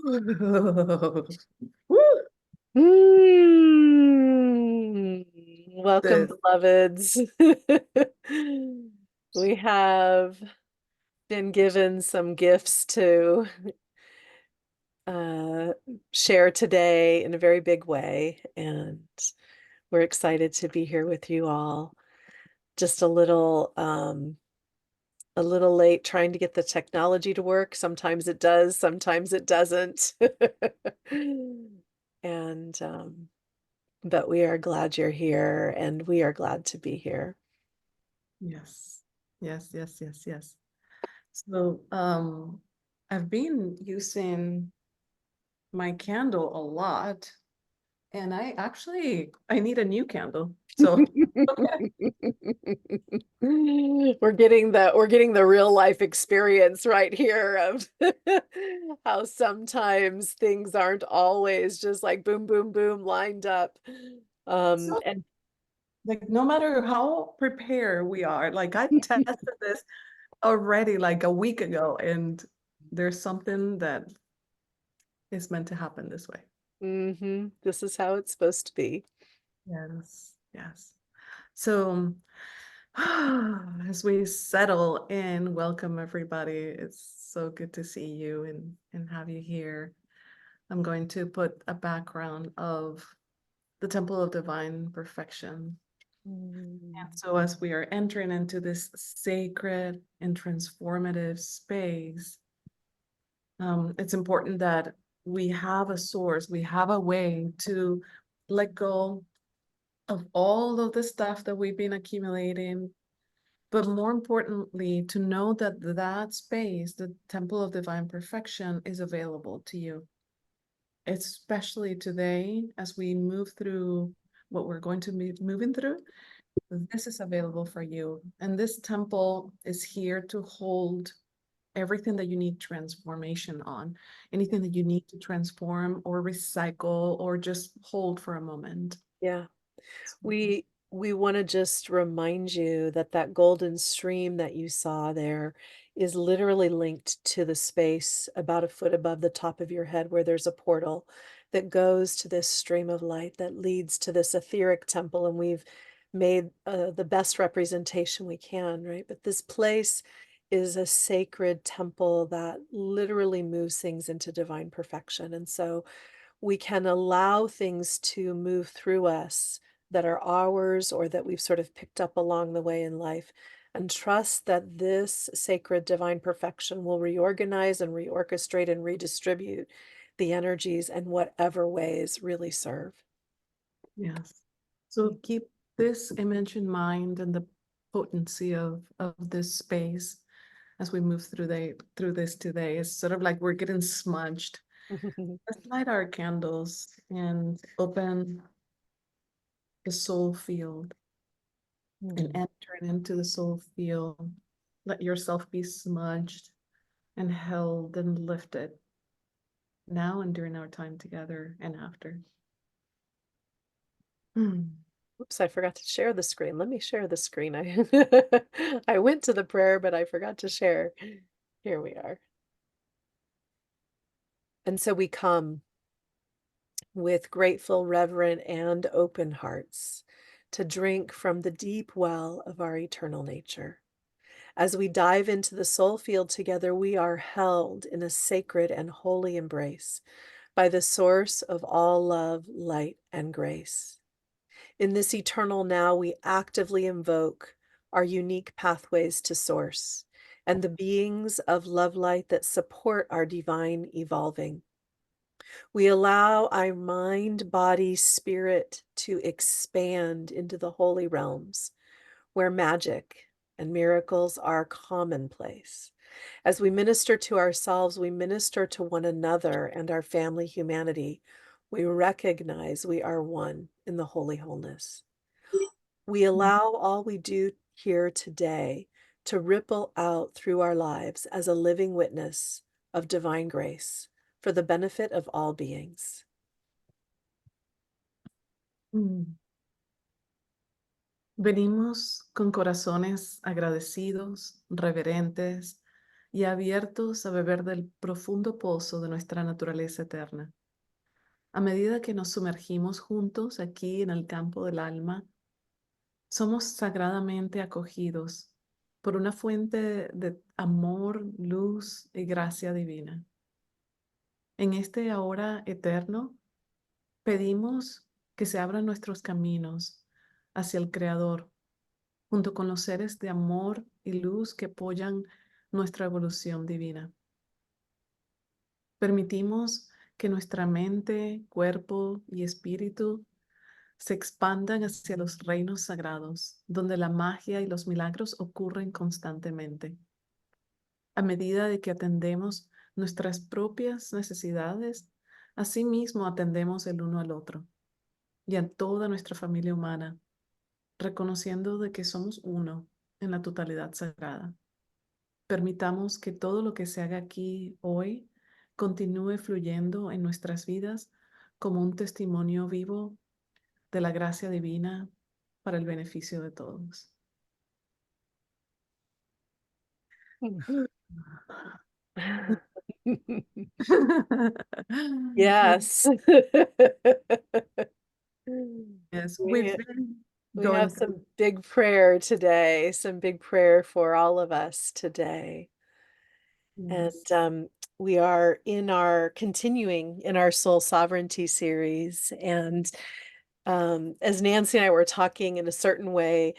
Woo! Welcome, This, beloveds. We have been given some gifts to uh, share today in a very big way, and we're excited to be here with you all. Just a little late trying to get the technology to work. Sometimes it does, sometimes it doesn't. And but we are glad you're here, and we are glad to be here. yes, yes. So, I've been using my candle a lot, and I need a new candle. So, okay. We're getting the real life experience right here of how sometimes things aren't always just like boom, boom, boom lined up. So, And like, no matter how prepared we are, like, I tested this already like a week ago, and there's something that is meant to happen this way. this is how it's supposed to be. Yes. So, as we settle in, welcome everybody. It's so good to see you and have you here. I'm going to put a background of the Temple of Divine Perfection. And Mm. so, as we are entering into this sacred and transformative space, it's important that we have a source, we have a way to let go of all of the stuff that we've been accumulating, but more importantly, to know that that space, the Temple of Divine Perfection, is available to you, especially today as we move through what we're going to be moving through. This is available for you. And this temple is here to hold everything that you need transformation on, anything that you need to transform or recycle or just hold for a moment. Yeah. We want to just remind you that that golden stream that you saw there is literally linked to the space about a foot above the top of your head where there's a portal that goes to this stream of light that leads to this etheric temple. And we've made the best representation we can, right? But this place is a sacred temple that literally moves things into divine perfection. And so we can allow things to move through us that are ours or that we've sort of picked up along the way in life, and trust that this sacred divine perfection will reorganize and reorchestrate and redistribute the energies in whatever ways really serve. Yes. So keep this image in mind and the potency of this space as we move through this today. It's sort of like we're getting smudged. Let's light our candles and open the soul field and Mm. enter into the soul field. Let yourself be smudged and held and lifted now and during our time together and after. Hmm. Oops, I forgot to share the screen. Let me share the screen. I went to the prayer, but I forgot to share. Here we are. And so we come with grateful, reverent, and open hearts to drink from the deep well of our eternal nature. As we dive into the soul field together, we are held in a sacred and holy embrace by the source of all love, light, and grace. In this eternal now, we actively invoke our unique pathways to source and the beings of love light that support our divine evolving. We allow our mind, body, spirit to expand into the holy realms where magic and miracles are commonplace. As we minister to ourselves, we minister to one another and our family humanity. We recognize we are one in the holy wholeness. We allow all we do here today to ripple out through our lives as a living witness of divine grace for the benefit of all beings. Hmm. Venimos con corazones agradecidos, reverentes y abiertos a beber del profundo pozo de nuestra naturaleza eterna. A medida que nos sumergimos juntos aquí en el campo del alma, somos sagradamente acogidos por una fuente de amor, luz y gracia divina. En este ahora eterno, pedimos que se abran nuestros caminos hacia el Creador, junto con los seres de amor y luz que apoyan nuestra evolución divina. Permitimos que nuestra mente, cuerpo y espíritu se expandan hacia los reinos sagrados, donde la magia y los milagros ocurren constantemente. A medida de que atendemos nuestras propias necesidades, asimismo atendemos el uno al otro y a toda nuestra familia humana, reconociendo de que somos uno en la totalidad sagrada. Permitamos que todo lo que se haga aquí hoy continúe fluyendo en nuestras vidas como un testimonio vivo de la gracia divina para el beneficio de todos. Yes. Yes, we've We been we going have through. some big prayer today, some big prayer for all of us today. And Yes. we are in our continuing in our soul sovereignty series. And as Nancy and I were talking in a certain way,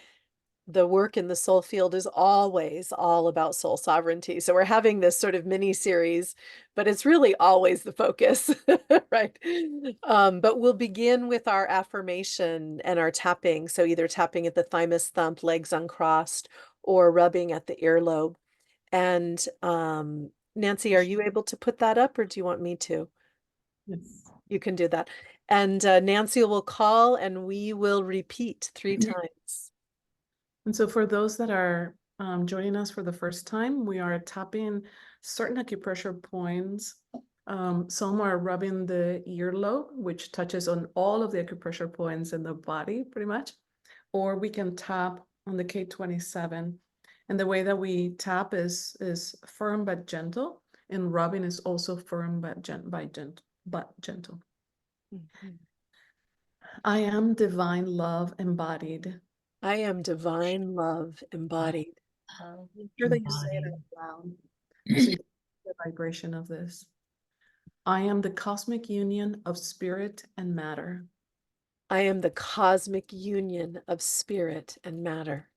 the work in the soul field is always all about soul sovereignty. So we're having this sort of mini series, but it's really always the focus, right? But we'll begin with our affirmation and our tapping. So either tapping at the thymus thump, legs uncrossed, or rubbing at the earlobe. And Nancy, are you able to put that up or do you want me to? Yes. You can do that. And Nancy will call and we will repeat 3 times. And so for those that are joining us for the first time, we are tapping certain acupressure points. Some are rubbing the earlobe, which touches on all of the acupressure points in the body, pretty much. Or we can tap on the K27. And the way that we tap is firm but gentle, and rubbing is also firm but gentle. Mhm. I am divine love embodied. I am divine love embodied. Make sure that you say it out loud. So you feel the vibration of this. I am the cosmic union of spirit and matter. I am the cosmic union of spirit and matter.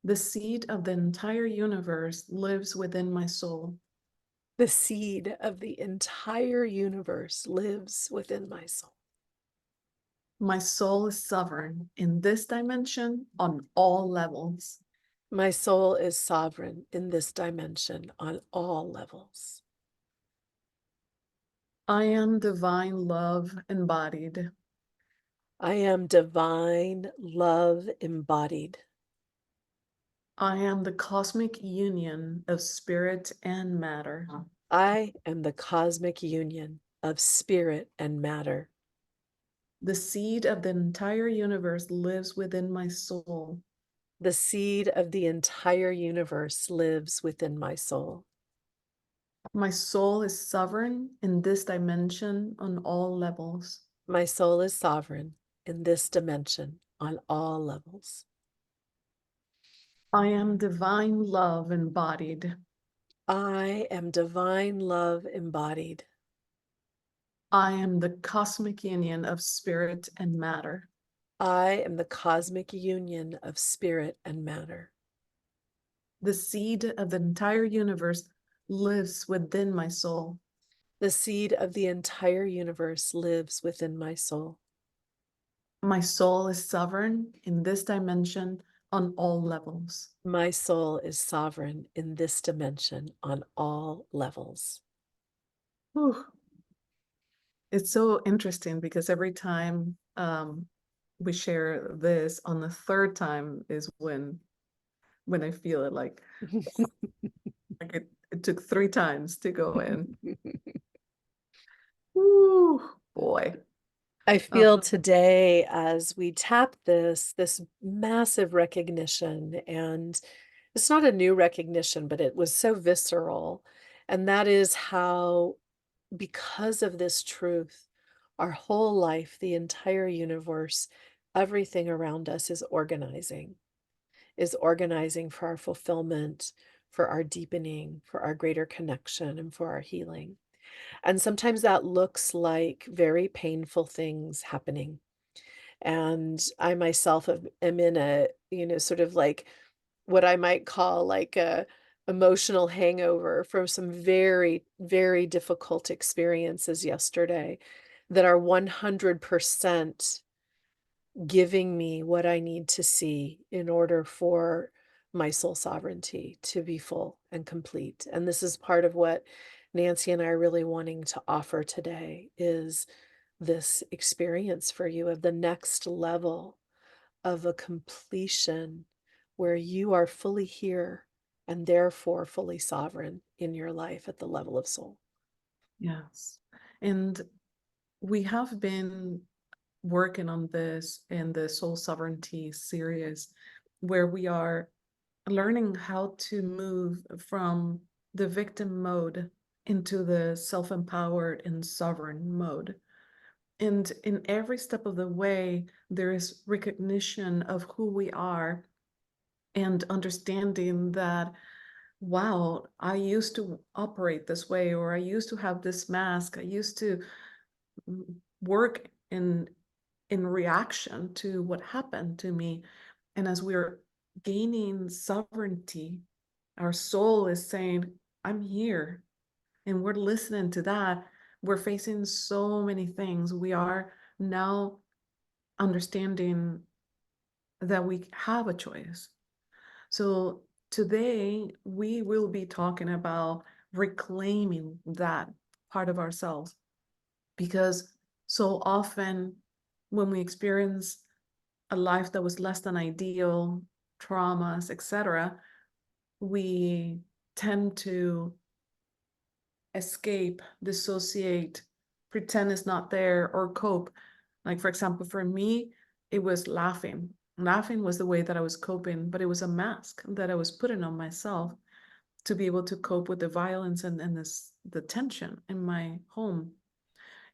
The seed of the entire universe lives within my soul. The seed of the entire universe lives within my soul. My soul is sovereign in this dimension on all levels. My soul is sovereign in this dimension on all levels. I am divine love embodied. I am divine love embodied. I am the cosmic union of spirit and matter. I am the cosmic union of spirit and matter. The seed of the entire universe lives within my soul. The seed of the entire universe lives within my soul. My soul is sovereign in this dimension on all levels. My soul is sovereign in this dimension on all levels. I am divine love embodied. I am divine love embodied. I am the cosmic union of spirit and matter. I am the cosmic union of spirit and matter. The seed of the entire universe lives within my soul. The seed of the entire universe lives within my soul. My soul is sovereign in this dimension on all levels. My soul is sovereign in this dimension on all levels. Whew. It's so interesting because every time we share this, on the third time is when I feel it like it took 3 times to go in. Ooh, boy. I Um, feel today as we tap this massive recognition and It's not a new recognition, but it was so visceral, and that is how, because of this truth, our whole life, the entire universe, everything around us is organizing for our fulfillment, for our deepening, for our greater connection, and for our healing. And sometimes that looks like very painful things happening. And I myself am in a, sort of like what I might call like a emotional hangover from some very, very difficult experiences yesterday that are 100% giving me what I need to see in order for my soul sovereignty to be full and complete. And this is part of what Nancy and I are really wanting to offer today is this experience for you of the next level of a completion where you are fully here and therefore fully sovereign in your life at the level of soul. Yes. And we have been working on this in the soul sovereignty series, where we are learning how to move from the victim mode into the self-empowered and sovereign mode. And in every step of the way, there is recognition of who we are and understanding that, wow, I used to operate this way, or I used to have this mask. I used to work in reaction to what happened to me. And as we're gaining sovereignty, our soul is saying, I'm here. And we're listening to that. We're facing so many things. We are now understanding that we have a choice. So today we will be talking about reclaiming that part of ourselves, because so often when we experience a life that was less than ideal, traumas, etc., we tend to escape, dissociate, pretend it's not there, or cope. Like, for example, for me, it was laughing. Laughing was the way that I was coping, but it was a mask that I was putting on myself to be able to cope with the violence and the tension in my home.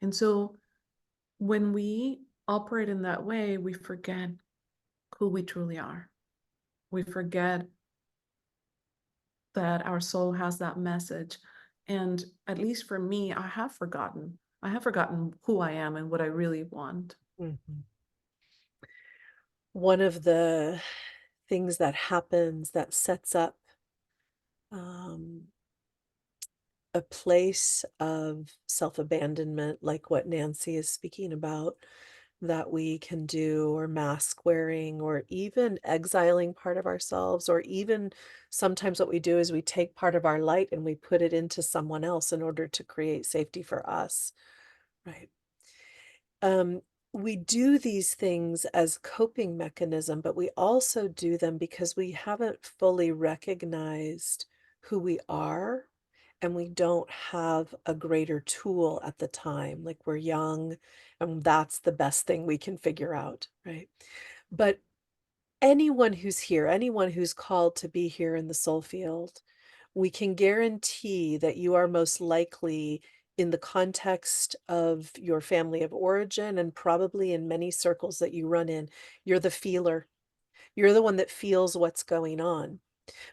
And so when we operate in that way, we forget who we truly are. We forget that our soul has that message. And at least for me, I have forgotten. I have forgotten who I am and what I really want. Mhm. One of the things that happens that sets up um, a place of self abandonment, like what Nancy is speaking about, that we can do, or mask wearing, or even exiling part of ourselves, or even sometimes what we do is we take part of our light and we put it into someone else in order to create safety for us, right? Um, we do these things as coping mechanism, but we also do them because we haven't fully recognized who we are, and we don't have a greater tool at the time. Like we're young, and that's the best thing we can figure out, right? But anyone who's here, anyone who's called to be here in the soul field, we can guarantee that you are most likely in the context of your family of origin, and probably in many circles that you run in, you're the feeler. You're the one that feels what's going on.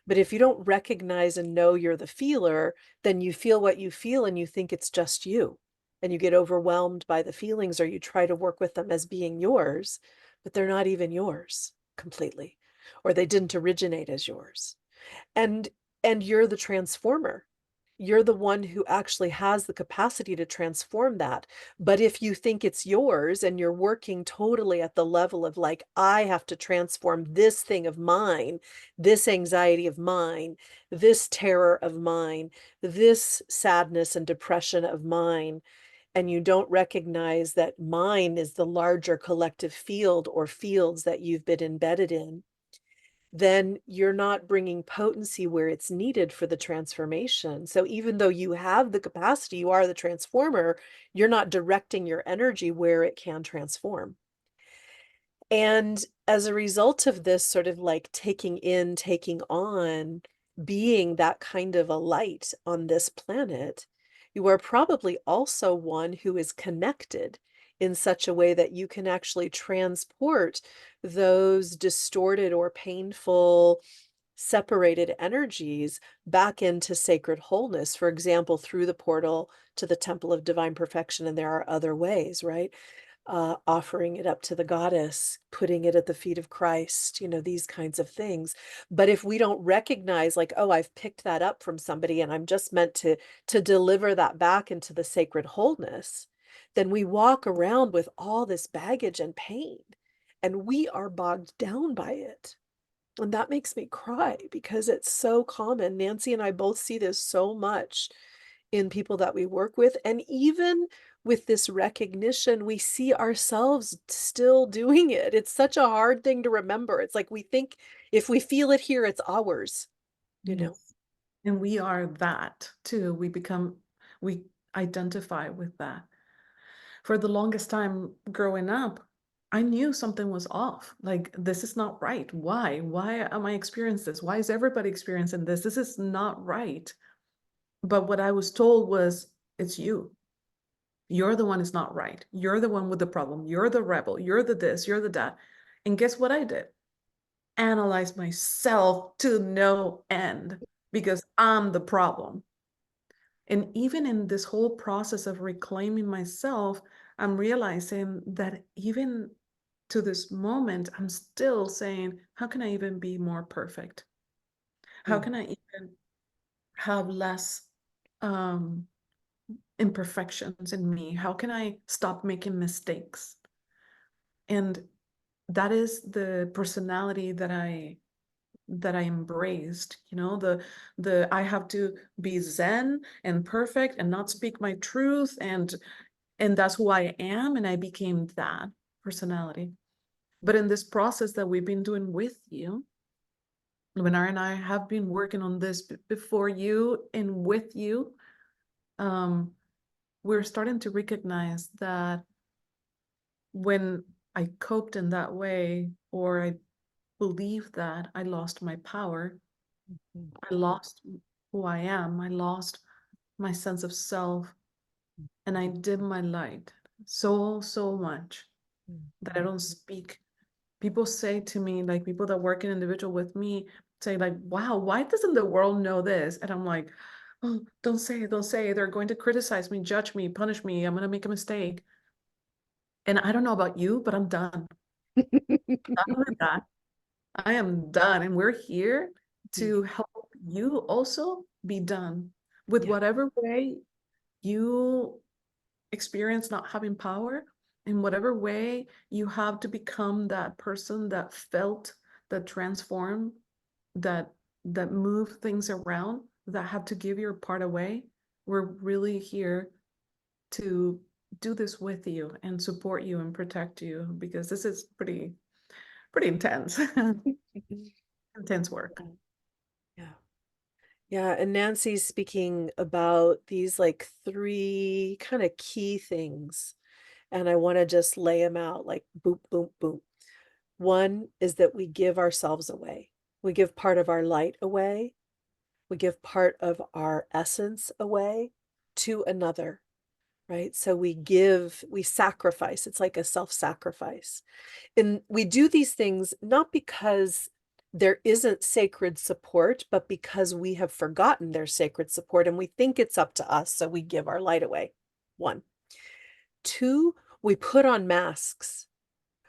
But if you don't recognize and know you're the feeler, then you feel what you feel and you think it's just you. And you get overwhelmed by the feelings, or you try to work with them as being yours, but they're not even yours completely, or they didn't originate as yours. And you're the transformer. You're the one who actually has the capacity to transform that. But if you think it's yours and you're working totally at the level of like, I have to transform this thing of mine, this anxiety of mine, this terror of mine, this sadness and depression of mine, and you don't recognize that mine is the larger collective field or fields that you've been embedded in, then you're not bringing potency where it's needed for the transformation. So even though you have the capacity, you are the transformer, you're not directing your energy where it can transform. And as a result of this sort of like taking in, taking on, being that kind of a light on this planet, you are probably also one who is connected in such a way that you can actually transport those distorted or painful separated energies back into sacred wholeness, for example, through the portal to the temple of divine perfection. And there are other ways, right? Offering it up to the goddess, putting it at the feet of Christ, these kinds of things. But if we don't recognize, like, oh, I've picked that up from somebody and I'm just meant to deliver that back into the sacred wholeness, then we walk around with all this baggage and pain, and we are bogged down by it. And that makes me cry because it's so common. Nancy and I both see this so much in people that we work with. And even with this recognition, we see ourselves still doing it. It's such a hard thing to remember. It's like we think if we feel it here, it's ours, you know? Yes. And we are that too. We identify with that. For the longest time growing up, I knew something was off. Like, this is not right. Why? Why am I experiencing this? Why is everybody experiencing this? This is not right. But what I was told was, it's you. You're the one who's not right. You're the one with the problem. You're the rebel. You're the this, you're the that. And guess what I did? Analyze myself to no end because I'm the problem. And even in this whole process of reclaiming myself, I'm realizing that even to this moment, I'm still saying, how can I even be more perfect? How Mm, can I even have less um, imperfections in me? How can I stop making mistakes? And that is the personality that I embraced, the I have to be zen and perfect and not speak my truth, and that's who I am, and I became that personality. But in this process that we've been doing with you, Leonard and I have been working on this before you and with you, um, we're starting to recognize that when I coped in that way, or I believed that, I lost my power. mm, I lost who I am. I lost my sense of self, and I dim my light so much mm, that I don't speak. People say to me, like people that work in individual with me, say like, wow, why doesn't the world know this? And I'm like, oh, don't say it, don't say it. They're going to criticize me, judge me, punish me. I'm going to make a mistake. And I don't know about you, but I'm done. Done with that. I am done. And we're here mm. to help you also be done with Yeah. whatever way you experience not having power, in whatever way you have to become that person that felt, that transformed, that moved things around, that had to give your part away. We're really here to do this with you and support you and protect you, because this is pretty intense. Intense work. Yeah. Yeah, and Nancy's speaking about these like three kind of key things, and I want to just lay them out like boom, boom, boom. One is that we give ourselves away. We give part of our light away. We give part of our essence away to another, right? So we sacrifice. It's like a self-sacrifice. And we do these things not because there isn't sacred support, but because we have forgotten their sacred support and we think it's up to us. So we give our light away. One. Two, we put on masks.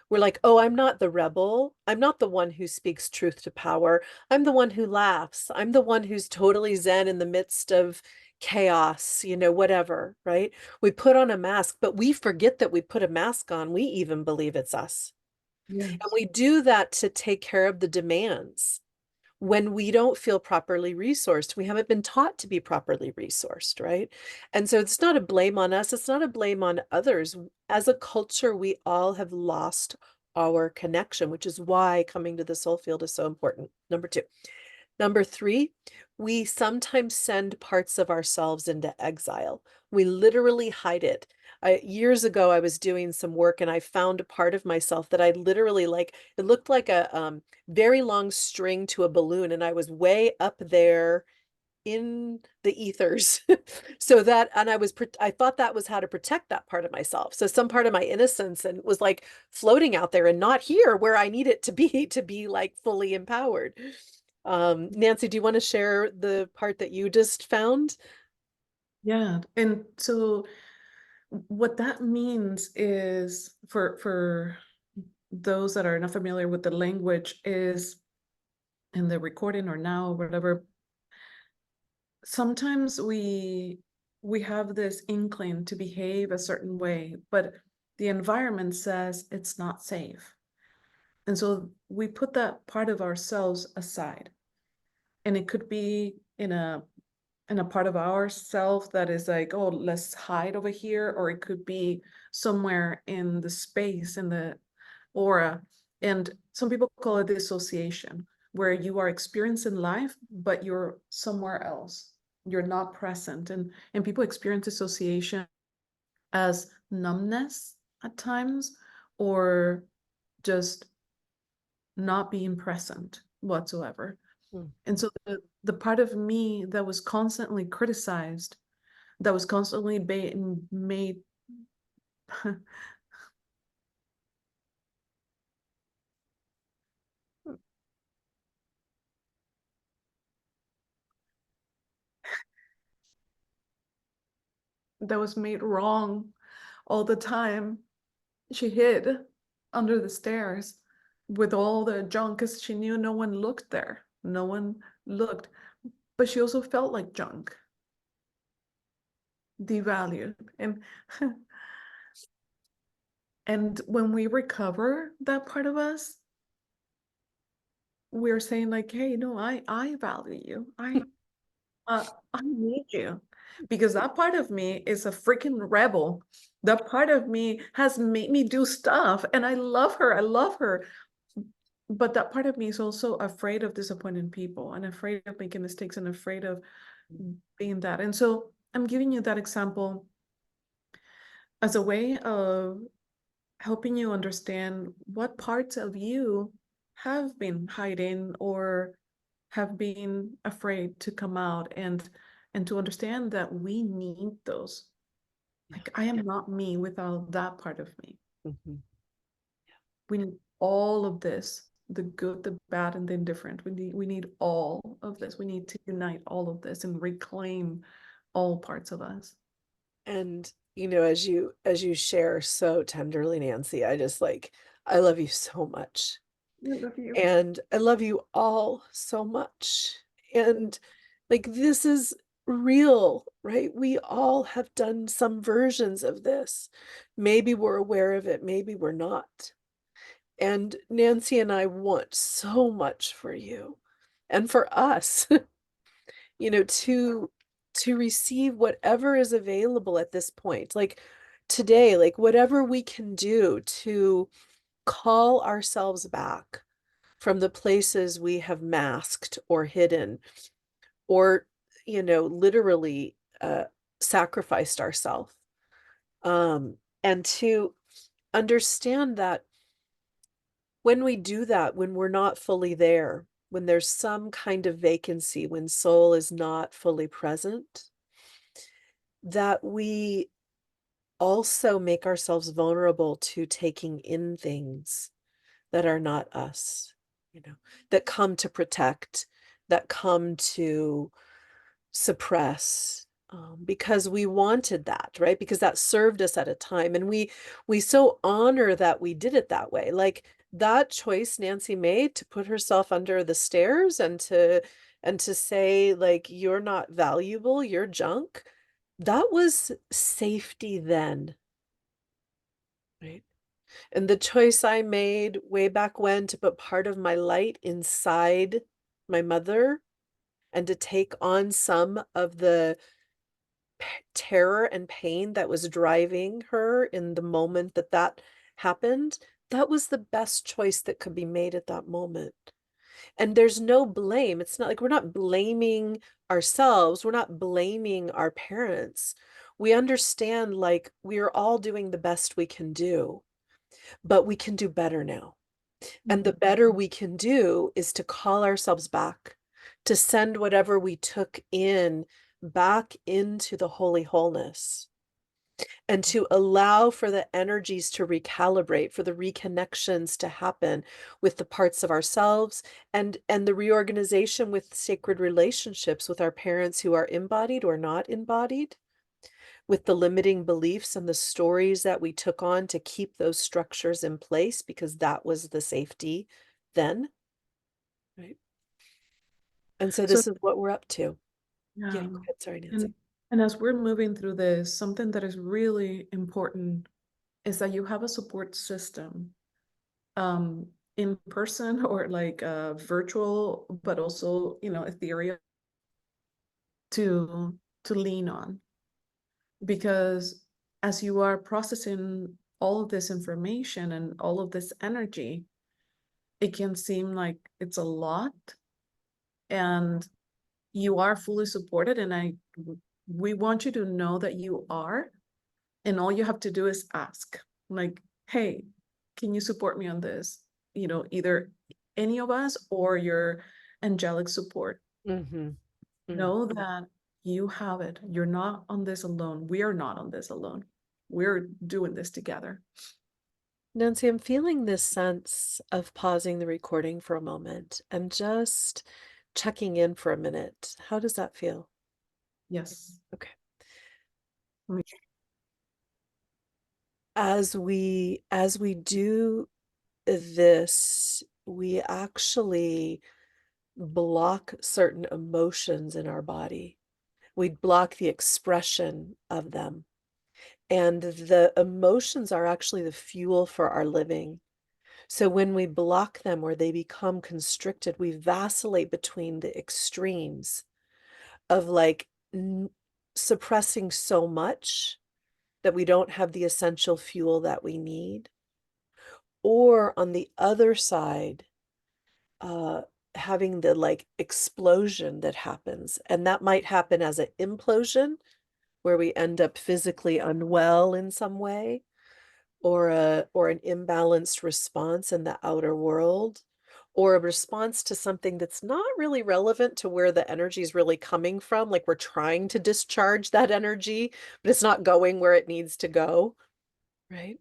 We're like, oh, I'm not the rebel. I'm not the one who speaks truth to power. I'm the one who laughs. I'm the one who's totally zen in the midst of chaos, whatever, right? We put on a mask, but we forget that we put a mask on. We even believe it's us. And Yes. we do that to take care of the demands when we don't feel properly resourced. We haven't been taught to be properly resourced, right? And so it's not a blame on us. It's not a blame on others. As a culture, we all have lost our connection, which is why coming to the soul field is so important. Number two. Number 3, we sometimes send parts of ourselves into exile. We literally hide it. Years ago, I was doing some work and I found a part of myself that I literally like, it looked like a very long string to a balloon, and I was way up there in the ethers. So that, and I thought that was how to protect that part of myself. So some part of my innocence and was like floating out there and not here where I need it to be like fully empowered. Nancy, do you want to share the part that you just found? Yeah, and so what that means is for those that are not familiar with the language is in the recording or now, whatever, sometimes we have this inkling to behave a certain way, but the environment says it's not safe. And so we put that part of ourselves aside. And it could be in a part of ourself that is like, oh, let's hide over here, or it could be somewhere in the space, in the aura. And some people call it dissociation, where you are experiencing life, but you're somewhere else. You're not present. And people experience dissociation as numbness at times, or just not being present whatsoever. Mm. And so the part of me that was constantly criticized, that was constantly being made, that was made wrong all the time. She hid under the stairs with all the junk because she knew no one looked there. No one looked. But she also felt like junk, devalued. And when we recover that part of us, we're saying like, hey, no, I value you. I need you because that part of me is a freaking rebel. That part of me has made me do stuff and I love her. I love her. But that part of me is also afraid of disappointing people and afraid of making mistakes and afraid of being that. And so I'm giving you that example as a way of helping you understand what parts of you have been hiding or have been afraid to come out, and to understand that we need those. Yeah. Like I am not me without that part of me. Mhm. We need all of this, the good, the bad, and the indifferent. We need all of this. We need to unite all of this and reclaim all parts of us. And, as you share so tenderly, Nancy, I just like, I love you so much. I love you. And I love you all so much. And like, this is real, right? We all have done some versions of this. Maybe we're aware of it, maybe we're not. And Nancy and I want so much for you and for us, to receive whatever is available at this point. Like today, like whatever we can do to call ourselves back from the places we have masked or hidden or, literally sacrificed ourselves. And to understand that when we do that, when we're not fully there, when there's some kind of vacancy, when soul is not fully present, that we also make ourselves vulnerable to taking in things that are not us, that come to protect, that come to suppress, because we wanted that, right? Because that served us at a time, and we so honor that we did it that way. Like that choice Nancy made to put herself under the stairs and to say like you're not valuable, you're junk. That was safety then, right? And the choice I made way back when to put part of my light inside my mother and to take on some of the terror and pain that was driving her in the moment that that happened, that was the best choice that could be made at that moment. And there's no blame. It's not like we're not blaming ourselves. We're not blaming our parents. We understand like we're all doing the best we can do, but we can do better now. And the Mhm. better we can do is to call ourselves back, to send whatever we took in back into the holy wholeness, and to allow for the energies to recalibrate, for the reconnections to happen with the parts of ourselves, and the reorganization with sacred relationships with our parents who are embodied or not embodied, with the limiting beliefs and the stories that we took on to keep those structures in place because that was the safety then, right? And so So this is what we're up to. Yeah, yeah, go ahead. Sorry, Nancy. and as we're moving through this, something that is really important is that you have a support system, um, in person or like virtual, but also, ethereal to lean on. Because as you are processing all of this information and all of this energy, it can seem like it's a lot, and you are fully supported. And we want you to know that you are, and all you have to do is ask, like, hey, can you support me on this? Either any of us or your angelic support. Mm-hmm. Mm. Know that you have it. You're not on this alone. We are not on this alone. We're doing this together. Nancy, I'm feeling this sense of pausing the recording for a moment and just checking in for a minute. How does that feel? Yes. Okay. Mm. As we do this, we actually block certain emotions in our body. We block the expression of them. And the emotions are actually the fuel for our living. So when we block them or they become constricted, we vacillate between the extremes of like suppressing so much that we don't have the essential fuel that we need. Or on the other side, uh, having the like explosion that happens. And that might happen as an implosion where we end up physically unwell in some way, or an imbalanced response in the outer world, or a response to something that's not really relevant to where the energy is really coming from, like we're trying to discharge that energy, but it's not going where it needs to go, right?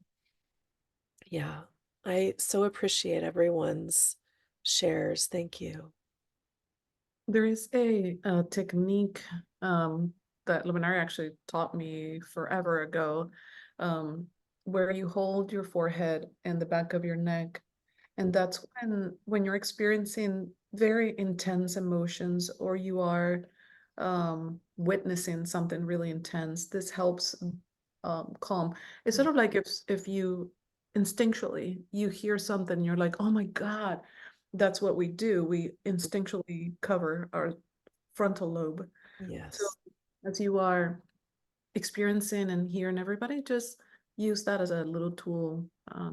Yeah. I so appreciate everyone's shares. Thank you. There is a technique that Luminari actually taught me forever ago, um, where you hold your forehead and the back of your neck. And that's when you're experiencing very intense emotions, or you are witnessing something really intense. This helps calm. It's sort of like if you instinctually you hear something, you're like, oh my God, that's what we do. We instinctually cover our frontal lobe. So Yes. as you are experiencing and hearing everybody, just use that as a little tool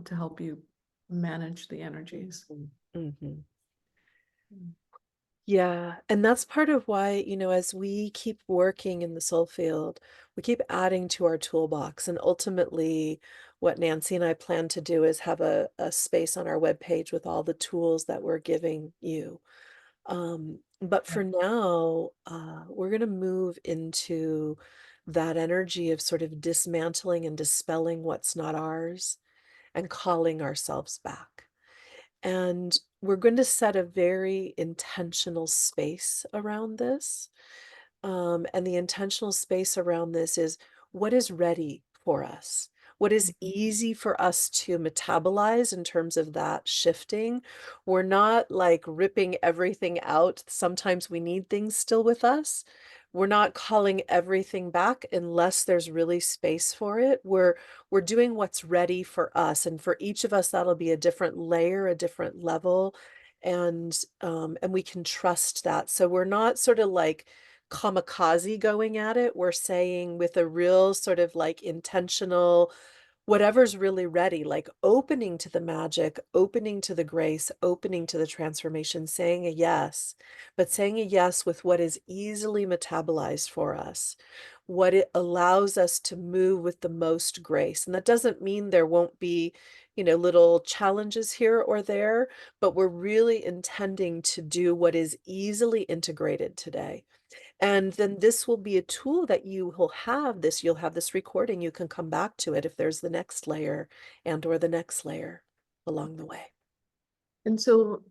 to help you manage the energies. Mm-hmm. Mm. Yeah, and that's part of why, as we keep working in the soul field, we keep adding to our toolbox. And ultimately, what Nancy and I plan to do is have a space on our webpage with all the tools that we're giving you. But Yeah. for now, we're going to move into that energy of sort of dismantling and dispelling what's not ours and calling ourselves back. And we're going to set a very intentional space around this. And the intentional space around this is what is ready for us? What is easy for us to metabolize in terms of that shifting? We're not like ripping everything out. Sometimes we need things still with us. We're not calling everything back unless there's really space for it. We're doing what's ready for us. And for each of us, that'll be a different layer, a different level. And we can trust that. So we're not sort of like kamikaze going at it. We're saying with a real sort of like intentional, whatever's really ready, like opening to the magic, opening to the grace, opening to the transformation, saying a yes, but saying a yes with what is easily metabolized for us, what it allows us to move with the most grace. And that doesn't mean there won't be, little challenges here or there, but we're really intending to do what is easily integrated today. And then this will be a tool that you'll have this recording, you can come back to it if there's the next layer and or the next layer along the way. And so,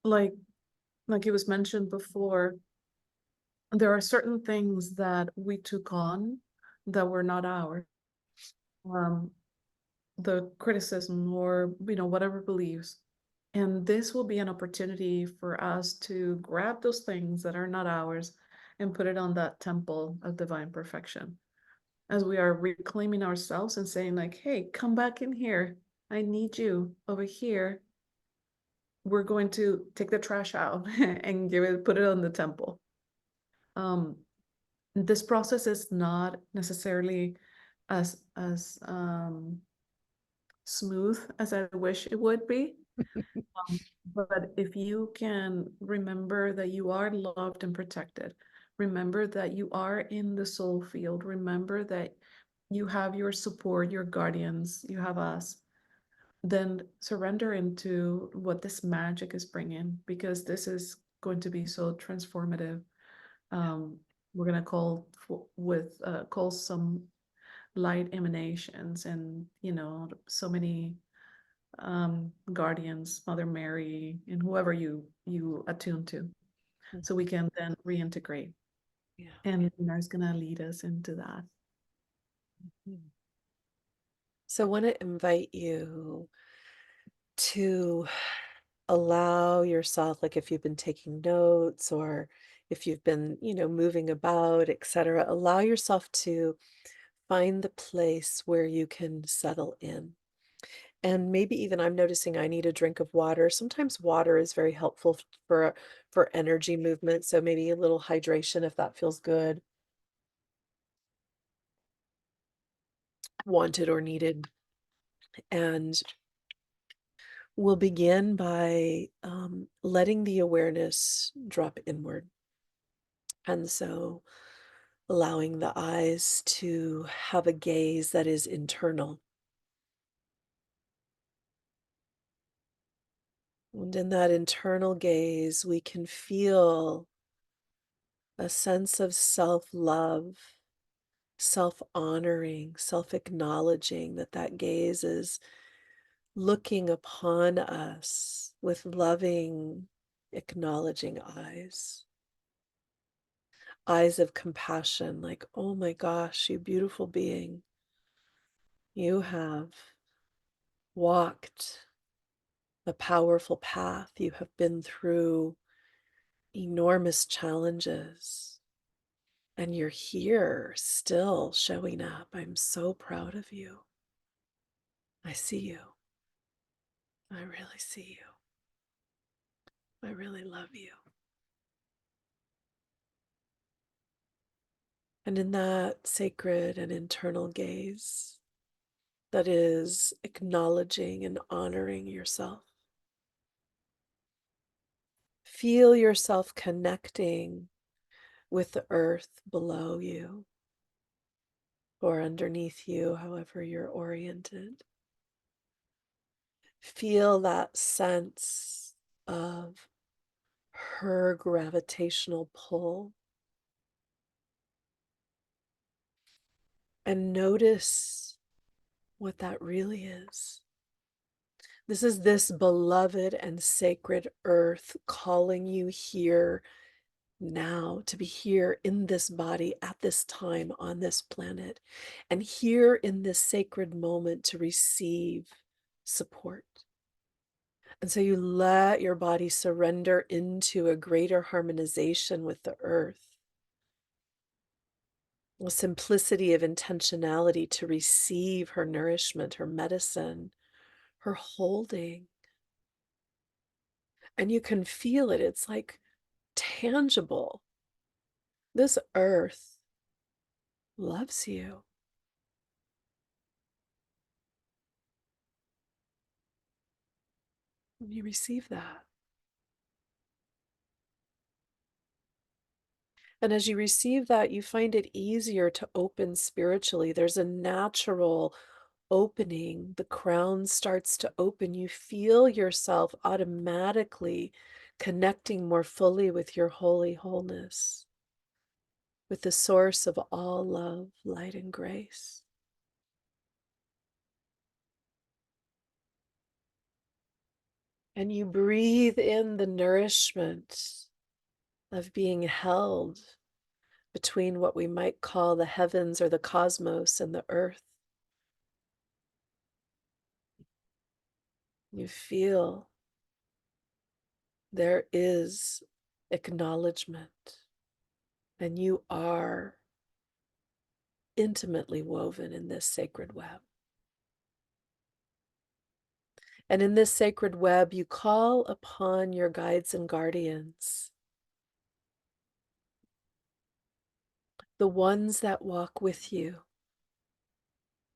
like it was mentioned before, there are certain things that we took on that were not ours. Um, the criticism or whatever beliefs. And this will be an opportunity for us to grab those things that are not ours and put it on that temple of divine perfection. As we are reclaiming ourselves and saying, like, hey, come back in here. I need you over here. We're going to take the trash out and put it on the temple. Um, this process is not necessarily as smooth as I wish it would be. But if you can remember that you are loved and protected, remember that you are in the soul field, remember that you have your support, your guardians, you have us, then surrender into what this magic is bringing, because this is going to be so transformative. Um, we're gonna call some light emanations and so many guardians, Mother Mary, and whoever you attune to, so we can then reintegrate. Yeah. And is gonna lead us into that. Mhm. So I want to invite you to allow yourself, like if you've been taking notes or if you've been, moving about, etc., allow yourself to find the place where you can settle in. And maybe even I'm noticing I need a drink of water. Sometimes water is very helpful for energy movement, so maybe a little hydration if that feels good, wanted or needed. And we'll begin by letting the awareness drop inward. And so allowing the eyes to have a gaze that is internal. And in that internal gaze, we can feel a sense of self-love, self-honoring, self-acknowledging that that gaze is looking upon us with loving, acknowledging eyes. Eyes of compassion, like, oh my gosh, you beautiful being. You have walked a powerful path. You have been through enormous challenges, and you're here still showing up. I'm so proud of you. I see you. I really see you. I really love you. And in that sacred and internal gaze that is acknowledging and honoring yourself, feel yourself connecting with the earth below you or underneath you, however you're oriented. Feel that sense of her gravitational pull and notice what that really is. This is this beloved and sacred earth calling you here now, to be here in this body at this time on this planet, and here in this sacred moment to receive support. And so you let your body surrender into a greater harmonization with the earth, a simplicity of intentionality to receive her nourishment, her medicine, her holding. And you can feel it, it's like tangible. This earth loves you. And you receive that. And as you receive that, you find it easier to open spiritually. There's a natural opening. The crown starts to open. You feel yourself automatically connecting more fully with your holy wholeness, with the source of all love, light, and grace. And you breathe in the nourishment of being held between what we might call the heavens or the cosmos and the earth. You feel there is acknowledgement, and you are intimately woven in this sacred web. And in this sacred web, you call upon your guides and guardians, the ones that walk with you.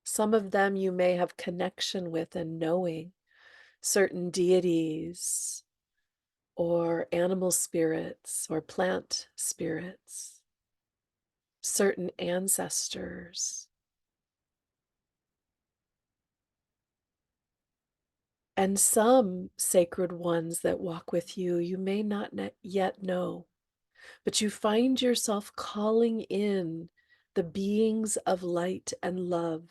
Some of them you may have connection with and knowing, certain deities or animal spirits or plant spirits, certain ancestors, and some sacred ones that walk with you, you may not yet know, but you find yourself calling in the beings of light and love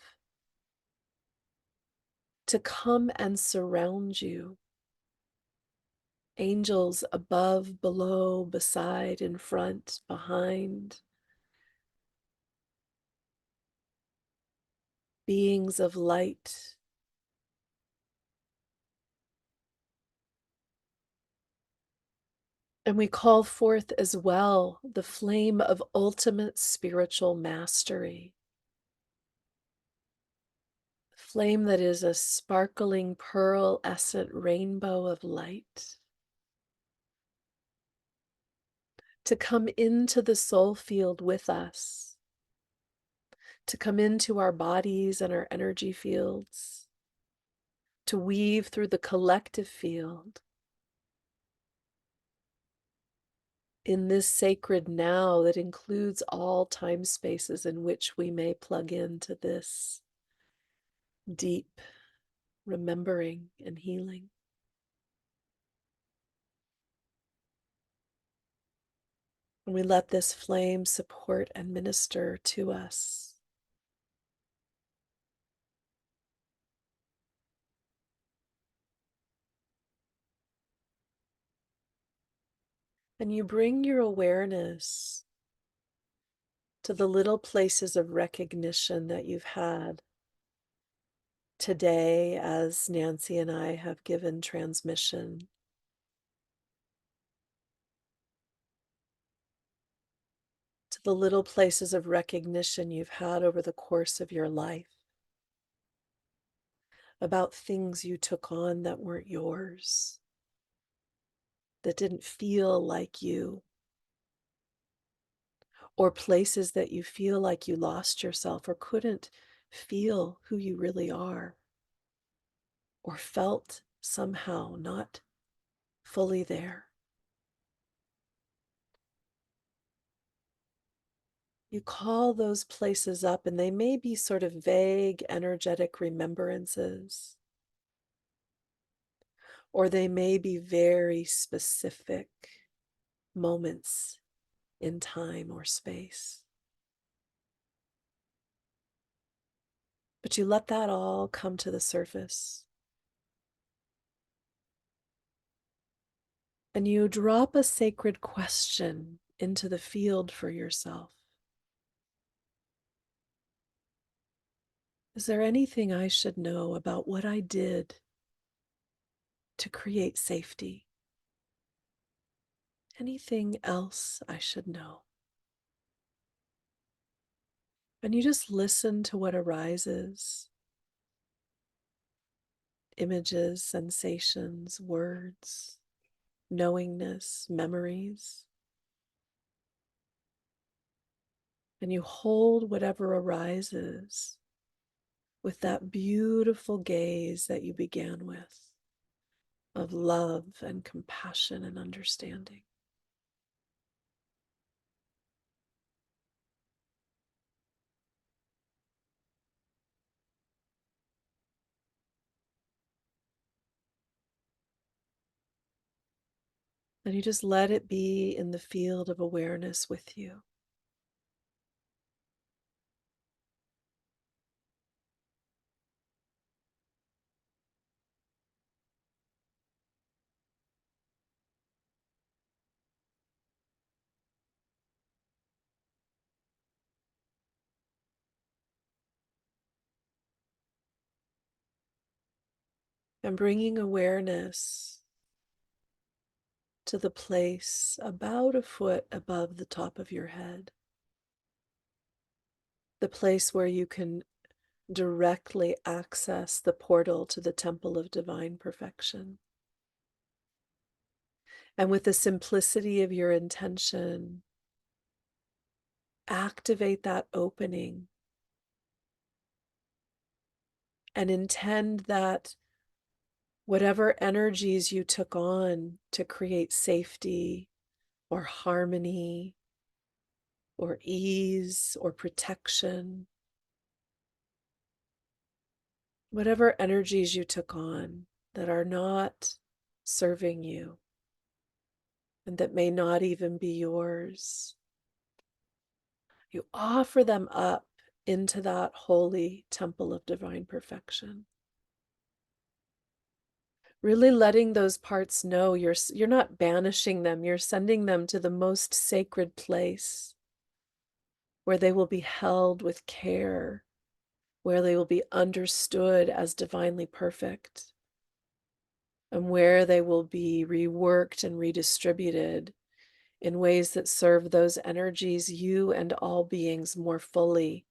to come and surround you. Angels above, below, beside, in front, behind. Beings of light. And we call forth as well the flame of ultimate spiritual mastery. Flame that is a sparkling pearlescent rainbow of light. To come into the soul field with us. To come into our bodies and our energy fields. To weave through the collective field. In this sacred now that includes all time spaces in which we may plug into this deep remembering and healing. And we let this flame support and minister to us. And you bring your awareness to the little places of recognition that you've had today as Nancy and I have given transmission. To the little places of recognition you've had over the course of your life about things you took on that weren't yours, that didn't feel like you, or places that you feel like you lost yourself or couldn't feel who you really are, or felt somehow not fully there. You call those places up, and they may be sort of vague, energetic remembrances, or they may be very specific moments in time or space. But you let that all come to the surface. And you drop a sacred question into the field for yourself. Is there anything I should know about what I did to create safety? Anything else I should know? And you just listen to what arises. Images, sensations, words, knowingness, memories. And you hold whatever arises with that beautiful gaze that you began with. of love and compassion and understanding. And you just let it be in the field of awareness with you. And bringing awareness to the place about a foot above the top of your head, the place where you can directly access the portal to the temple of divine perfection. And with the simplicity of your intention, activate that opening and intend that whatever energies you took on to create safety or harmony or ease or protection, whatever energies you took on that are not serving you and that may not even be yours, you offer them up into that holy temple of divine perfection. Really letting those parts know you're not banishing them, you're sending them to the most sacred place where they will be held with care, where they will be understood as divinely perfect, and where they will be reworked and redistributed in ways that serve those energies, you and all beings, more fully.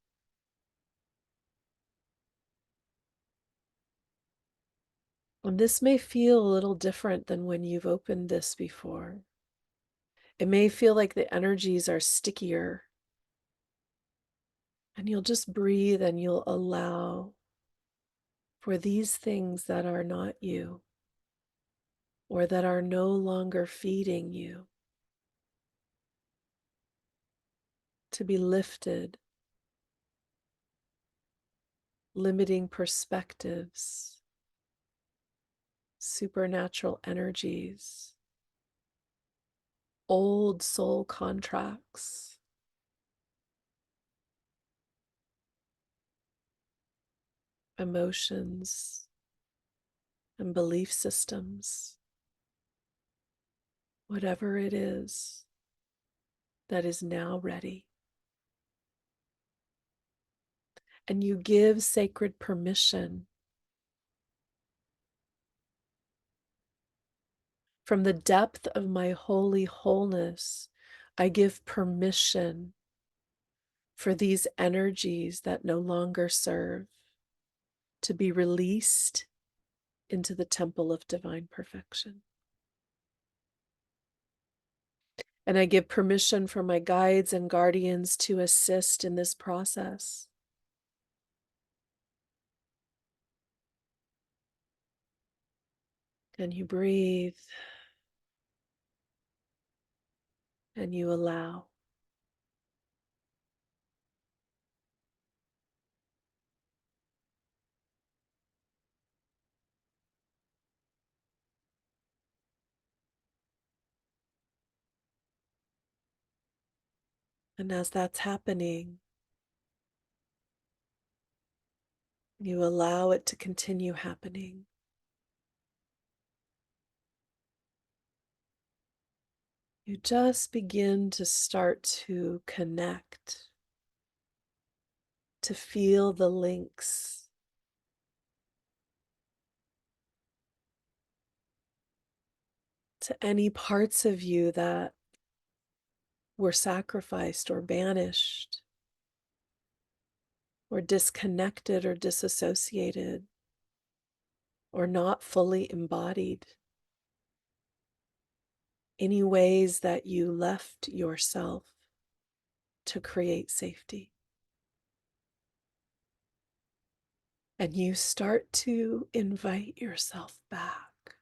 And this may feel a little different than when you've opened this before. It may feel like the energies are stickier. And you'll just breathe and you'll allow for these things that are not you or that are no longer feeding you to be lifted, limiting perspectives, supernatural energies, old soul contracts, emotions, and belief systems, whatever it is that is now ready. And you give sacred permission from the depth of my holy wholeness. I give permission for these energies that no longer serve to be released into the temple of divine perfection. And I give permission for my guides and guardians to assist in this process. And you breathe and you allow. And as that's happening, you allow it to continue happening. You just begin to start to connect, to feel the links, to any parts of you that were sacrificed or banished or disconnected or disassociated or not fully embodied. Any ways that you left yourself to create safety. And you start to invite yourself back.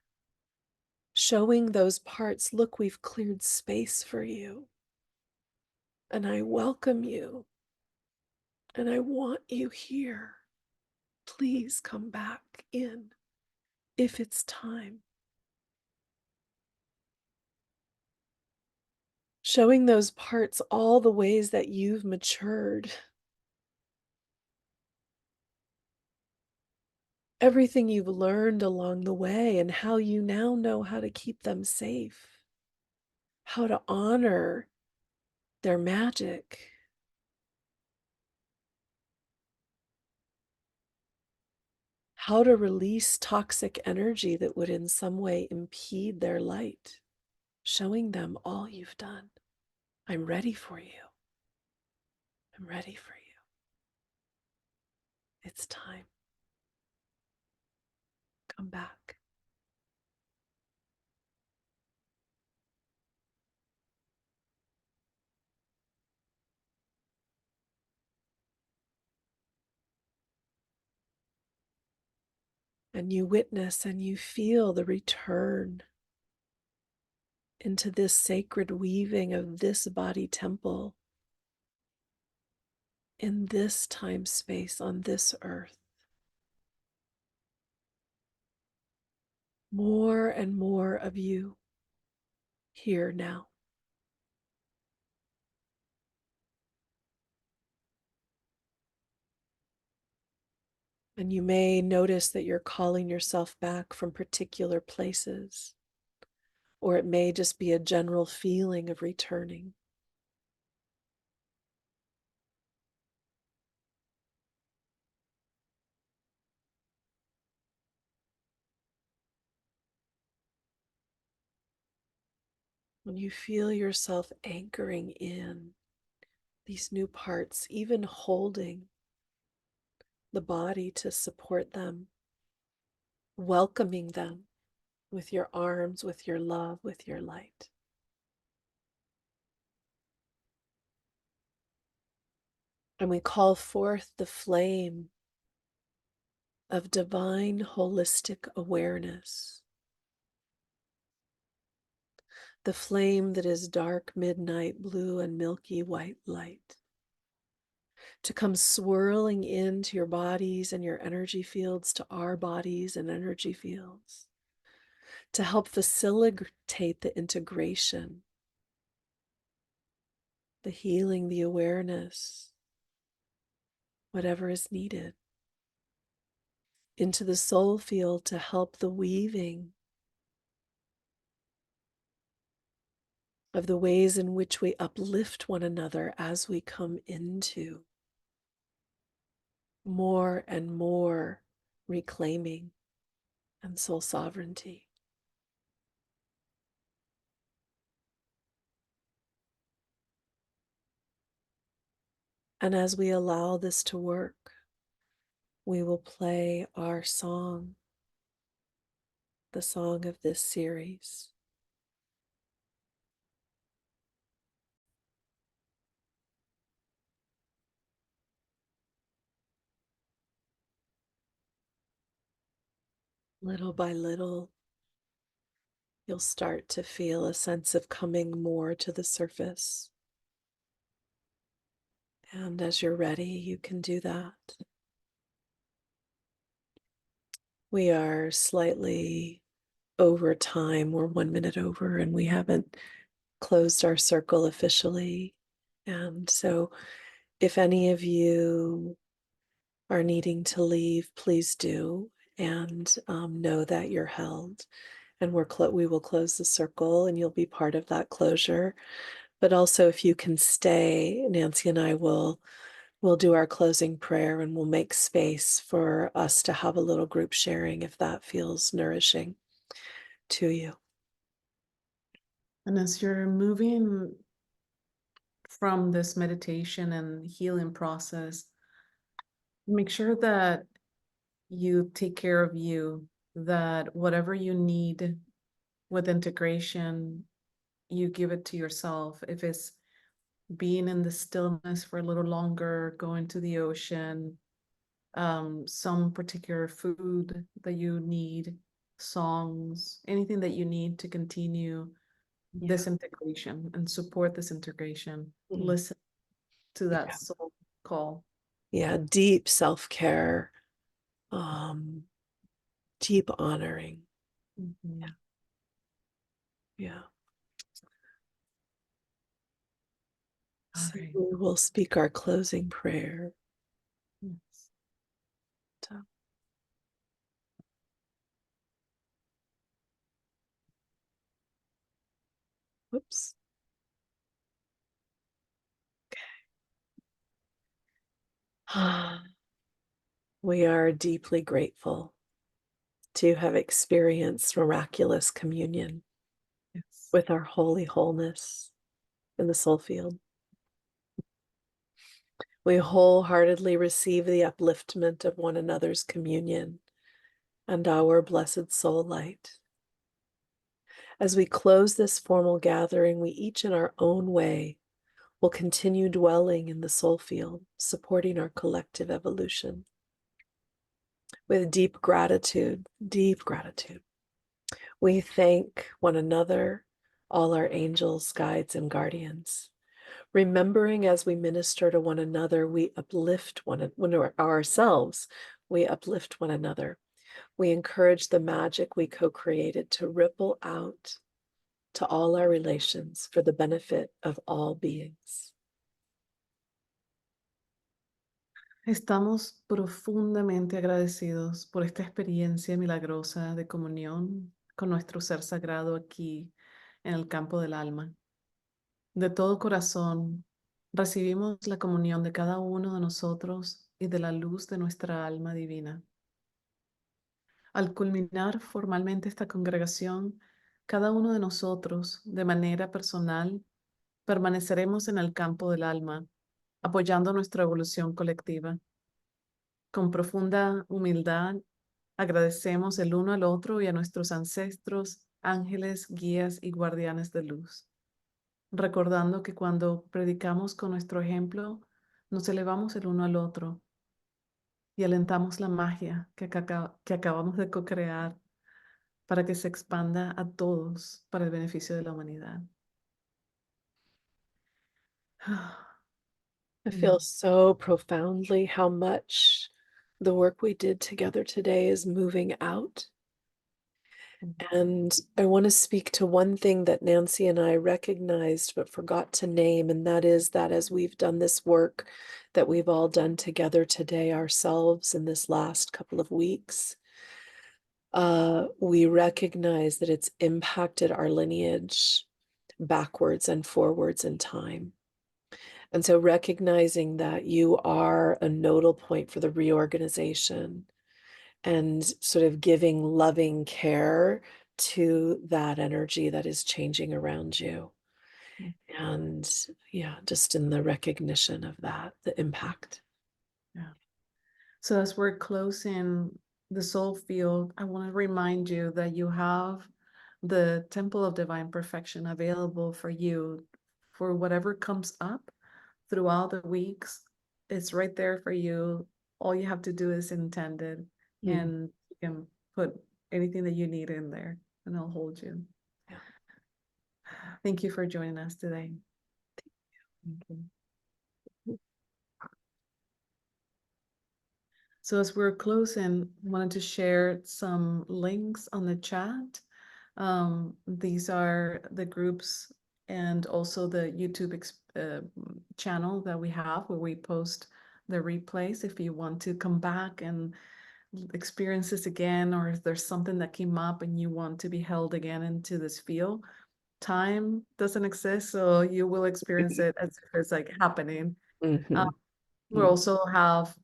showing those parts, look, we've cleared space for you, and I welcome you, and I want you here. Please come back in if it's time. Showing those parts all the ways that you've matured, everything you've learned along the way, and how you now know how to keep them safe, how to honor their magic, how to release toxic energy that would in some way impede their light, showing them all you've done. I'm ready for you. I'm ready for you. It's time. Come back. And you witness and you feel the return into this sacred weaving of this body temple in this time space on this earth. More and more of you here now. And you may notice that you're calling yourself back from particular places, or it may just be a general feeling of returning. When you feel yourself anchoring in these new parts, even holding the body to support them, welcoming them with your arms, with your love, with your light. And we call forth the flame of divine holistic awareness, the flame that is dark midnight blue and milky white light, to come swirling into your bodies and your energy fields, to our bodies and energy fields, to help facilitate the integration, the healing, the awareness, whatever is needed, into the soul field to help the weaving of the ways in which we uplift one another as we come into more and more reclaiming and soul sovereignty. And as we allow this to work, we will play our song, the song of this series. Little by little, you'll start to feel a sense of coming more to the surface. And as you're ready, you can do that. We are slightly over time. We're 1 minute over, and we haven't closed our circle officially. And so, if any of you are needing to leave, please do, and know that you're held. And we will close the circle, and you'll be part of that closure. But also, if you can stay, Nancy and I will do our closing prayer, and we'll make space for us to have a little group sharing if that feels nourishing to you. And as you're moving from this meditation and healing process, make sure that you take care of you, that whatever you need with integration, you give it to yourself. If it's being in the stillness for a little longer, going to the ocean, some particular food that you need, songs, anything that you need to continue Yeah. this integration and support this integration. Mm. Listen to that Yeah. soul call. Yeah. Deep self-care, um, deep honoring. Mhm. Yeah. All So right. we will speak our closing prayer. Yes. So, whoops. We are deeply grateful to have experienced miraculous communion Yes. with our holy wholeness in the soul field. We wholeheartedly receive the upliftment of one another's communion and our blessed soul light. As we close this formal gathering, we each in our own way will continue dwelling in the soul field, supporting our collective evolution. With deep gratitude, we thank one another, all our angels, guides, and guardians. Remembering as we minister to one another, we uplift ourselves, we uplift one another. We encourage the magic we co-created to ripple out to all our relations for the benefit of all beings. Estamos profundamente agradecidos por esta experiencia milagrosa de comunión con nuestro ser sagrado aquí en el campo del alma. De todo corazón, recibimos la comunión de cada uno de nosotros y de la luz de nuestra alma divina. Al culminar formalmente esta congregación, cada uno de nosotros, de manera personal, permaneceremos en el campo del alma, apoyando nuestra evolución colectiva. Con profunda humildad, agradecemos el uno al otro y a nuestros ancestros, ángeles, guías y guardianes de luz, recordando que cuando predicamos con nuestro ejemplo, nos elevamos el uno al otro y alentamos la magia que acabamos de co-crear para que se expanda a todos para el beneficio de la humanidad. I Mm, feel so profoundly how much the work we did together today is moving out. mm, And I want to speak to one thing that Nancy and I recognized but forgot to name, and that is that as we've done this work that we've all done together today ourselves in this last couple of weeks, we recognize that it's impacted our lineage backwards and forwards in time. And so recognizing that you are a nodal point for the reorganization and sort of giving loving care to that energy that is changing around you. mm, And yeah, just in the recognition of that, the impact. yeah. So as we're closing the soul field, I want to remind you that you have the Temple of Divine Perfection available for you for whatever comes up throughout the weeks. It's right there for you. All you have to do is intend it, Mm, and you can put anything that you need in there, and I'll hold you. yeah. Thank you for joining us today. Thank you. So as we're closing, I wanted to share some links on the chat. These are the groups and also the YouTube channel that we have where we post the replays if you want to come back and experience this again, or if there's something that came up and you want to be held again into this field. Time doesn't exist, so you will experience it as if it's like happening. Um, Mhm. we Mm. also have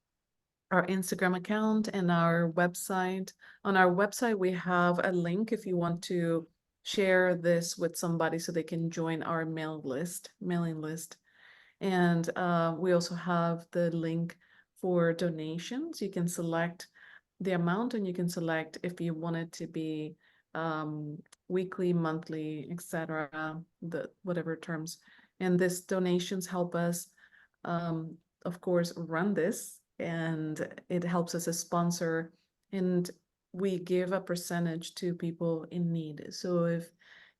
our Instagram account and our website. On our website, we have a link if you want to share this with somebody so they can join our mailing list. And we also have the link for donations. You can select the amount and you can select if you want it to be weekly, monthly, etc., the whatever terms. And this donations help us, of course, run this, and it helps us as sponsor. And we give a percentage to people in need. So if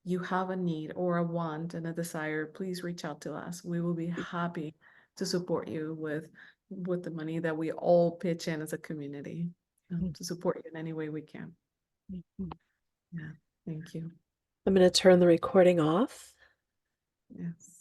you have a need or a want and a desire, please reach out to us. We will be happy to support you with the money that we all pitch in as a community, to support you in any way we can. Mhm. Yeah, thank you. I'm going to turn the recording off. Yes.